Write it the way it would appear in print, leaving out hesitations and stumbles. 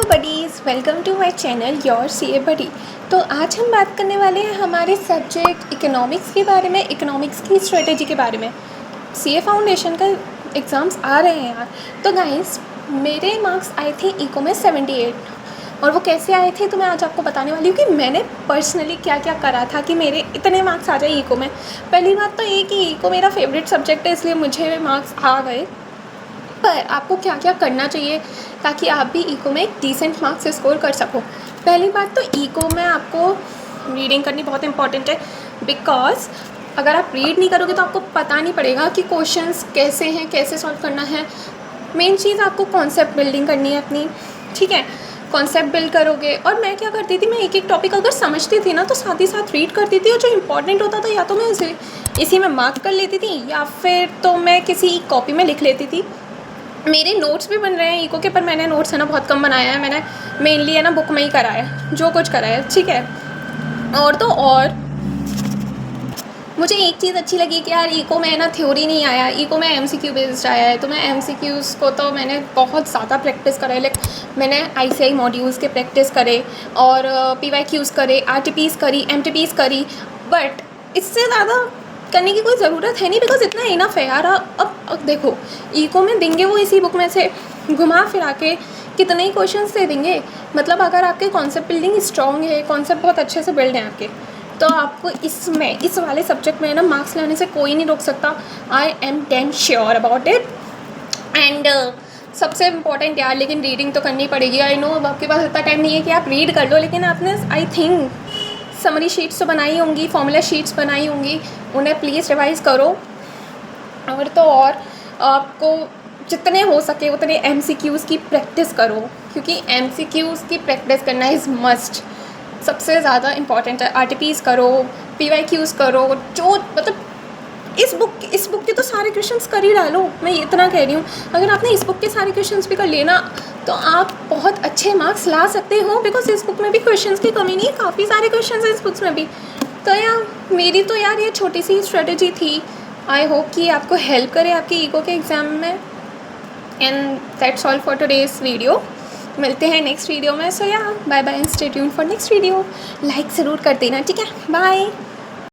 Buddies, welcome to my channel your CA buddy. तो आज हम बात करने वाले हैं हमारे सब्जेक्ट इकोनॉमिक्स के बारे में, इकोनॉमिक्स की स्ट्रेटेजी के बारे में। सीए फाउंडेशन का एग्ज़ाम्स आ रहे हैं यार। तो गाइस, मेरे मार्क्स आए थे इको में 78, और वो कैसे आए थे तो मैं आज आपको बताने वाली हूँ कि मैंने पर्सनली क्या क्या करा था कि मेरे इतने मार्क्स आ जाए इको में। पहली बात तो ये कि इको मेरा फेवरेट सब्जेक्ट है, इसलिए मुझे मार्क्स आ गए। पर आपको क्या क्या करना चाहिए ताकि आप भी इको में एक डिसेंट मार्क्स स्कोर कर सको। पहली बात तो इको में आपको रीडिंग करनी बहुत इंपॉर्टेंट है, बिकॉज अगर आप रीड नहीं करोगे तो आपको पता नहीं पड़ेगा कि क्वेश्चंस कैसे हैं, कैसे सॉल्व करना है। मेन चीज़ आपको कॉन्सेप्ट बिल्डिंग करनी है अपनी, ठीक है। कॉन्सेप्ट बिल्ड करोगे, और मैं क्या करती थी, मैं एक एक टॉपिक अगर समझती थी ना तो साथ ही साथ रीड करती थी, और जो इंपॉर्टेंट होता था या तो मैं उसे इसी में मार्क कर लेती थी या फिर तो मैं किसी कॉपी में लिख लेती थी। मेरे नोट्स भी बन रहे हैं इको के, पर मैंने नोट्स है ना बहुत कम बनाया है। मैंने मेनली है ना बुक में ही करा है जो कुछ करा है, ठीक है। और मुझे एक चीज़ अच्छी लगी कि यार इको में है ना थ्योरी नहीं आया, इको में एमसीक्यू बेस्ड आया है। तो मैं एमसीक्यूज़ को तो मैंने बहुत ज़्यादा प्रैक्टिस करा है। लाइक मैंने आईसीआई मॉड्यूल्स के प्रैक्टिस करे, और पीवाईक्यूज़ करे, आरटीपीज़ करी, एमटीपीज़ करी। बट इससे ज़्यादा करने की कोई ज़रूरत है नहीं, बिकॉज इतना इनफ है यार। अब देखो, इको में देंगे वो इसी बुक में से घुमा फिरा के कितने ही क्वेश्चंस दे देंगे। मतलब अगर आपके कॉन्सेप्ट बिल्डिंग स्ट्रॉन्ग है, कॉन्सेप्ट बहुत अच्छे से बिल्ड हैं आपके, तो आपको इसमें इस वाले सब्जेक्ट में ना मार्क्स लाने से कोई नहीं रोक सकता। I am damn sure about it. And सबसे इम्पॉर्टेंट यार, लेकिन रीडिंग तो करनी पड़ेगी। आई नो अब आपके पास इतना टाइम नहीं है कि आप रीड कर लो, लेकिन आपने आई थिंक समरी शीट्स तो बनाई होंगी, फॉर्मूला शीट्स बनाई होंगी, उन्हें प्लीज़ रिवाइज़ करो। और तो और आपको जितने हो सके उतने एमसीक्यूज़ की प्रैक्टिस करो, क्योंकि एमसीक्यूज़ की प्रैक्टिस करना इज़ मस्ट, सबसे ज़्यादा इम्पॉर्टेंट है। आरटीपीज़ करो, पीवाईक्यूज़ करो, जो मतलब इस बुक के तो सारे क्वेश्चंस कर ही डालो। मैं ये इतना कह रही हूँ, अगर आपने इस बुक के सारे क्वेश्चंस भी कर लेना तो आप बहुत अच्छे मार्क्स ला सकते हो, बिकॉज इस बुक में भी क्वेश्चंस की कमी नहीं है, काफ़ी सारे क्वेश्चंस हैं इस बुक्स में भी। तो यार मेरी तो यार ये छोटी सी स्ट्रेटेजी थी। आई होप कि आपको हेल्प करे आपके इको के एग्ज़ाम में। And that's all for today's video. मिलते हैं नेक्स्ट वीडियो में। So yeah bye bye and stay tuned for next video. Like ज़रूर कर देना, ठीक है। बाय।